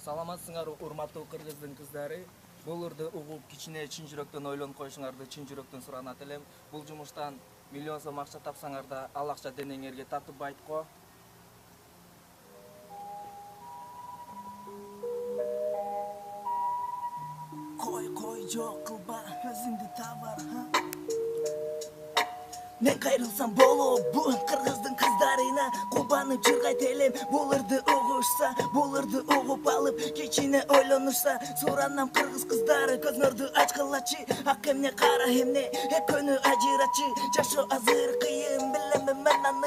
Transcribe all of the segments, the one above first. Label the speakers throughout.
Speaker 1: Саламатсыңар урматтуу кыргыздын кыздары. Бул ырды угуп кичине чын жүрөктөн ойлонуп коюшуңарды чын жүрөктөн суранат элем. Бул жумуштан миллион сом акча тапсаңар да ал акча денеңерге татып байытко. Кой жок кылба өзүңдү табар. Men kayrilsam bolu bu kırgızdın kızlarına Kulbanıp çırgayt elem Bulurdu uğuşsa Bulurdu uğup alıp Keçine oylanırsa Soranam kırgız kızları Köznördü aç kılaçı Hak hem ne kara hem ne Hep önü acıraçı Çaşı azır kıyım Bilemem ben anı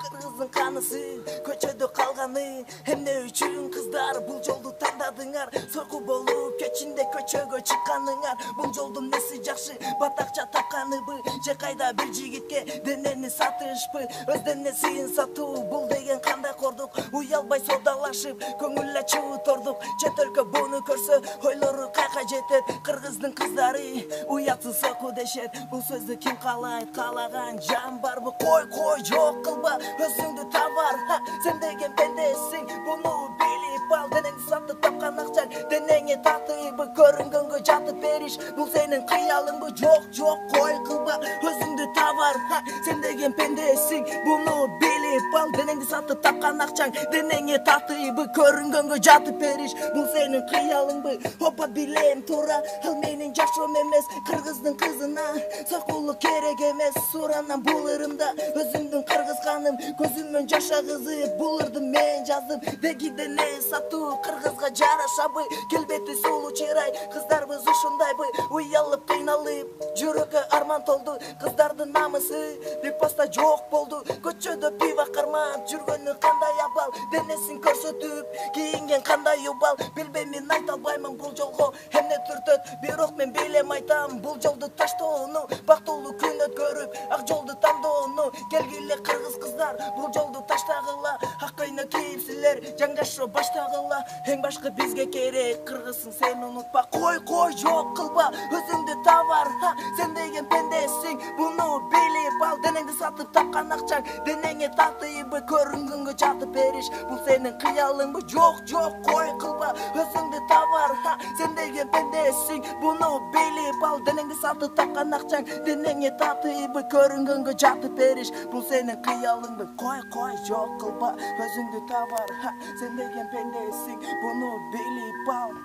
Speaker 1: Kırgızdın kanısı Köçödü kalganı Hem ne üçün kızlar Bu yoldu tandadılar Soku bolup keçinde köçögö çıkanılar Bu yoldun nesi jakşı Batakça tapkanı bu Jekayda bir jigitke денени сатышпы өз денесин сатуу бул деген кандай кордук уялбай содалашып көңүл ачуу тордук чет өлкө буну көрсө ойлору кайка жетет кыргыздын кыздары уятсыз соку дешет бул сөздү ким каалайт каалаган жан барбы кой жок кылба өзүңдү табар сен деген пендесиң буну билип ал денеңди сатып тапкан акчаң денеңе татыйбы көрүнгөнгө жатып бериш бул сенин кыялыңбы жок кой кылба өзүңдү табар Sen деген пендесиң буну билип ал денеңди сатып тапкан акчаң денеңе татыйбы көрүнгөнгө жатып бериш бул сенин кыялыңбы опа билем туура ал менин жашоом эмес кыргыздын кызына сокулук керек эмес суранам бул ырымда өзүмдүн кыргыз каным көзүмөн жаш агызып бул ырды мен жаздым деги дене сатуу кыргызга жарашабы келбети сулуу чырай кыздарбыз ушундайбы уялып кыйналып жүрөгү арман толду кыздардын намысы Бекбаста жок болду көчөдө пиво кармап жүргөнү кандай абал денесин көрсөтүп кийинген кандай убал билбейм мен айта албаймын бул жолго эмне түртөт бирок мен билем айтам бул жолду таштоону бактылуу күн өткөрүп ак жолду тандоону келгиле кыргыз кыздар бул жолду таштагыла ак көйнө кийип силер жаңгашуу баштагыла эң башкы бизге керек кыргызсың сен унутпа кой жок кылба өзүңдү табар сен деген пендесиң буну билип ал денеңди сатып тапкан акчаң денеңе татыйбы көрүнгөнгө жатып бериш бул сенин кыялыңбы жок кой кылба өзүңдү табар сен деген пендесиң буну билип ал денеңди сатып тапкан акчаң денеңе татыйбы көрүнгөнгө жатып бериш бул сенин кыялыңбы кой жок кылба өзүңдү табар сен деген пендесиң буну билип ал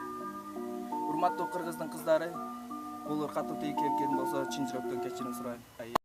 Speaker 1: урматтуу кыргыздын кыздары бул катуу тийип кеткен болсо чын жүрөктөн кечирим сурайм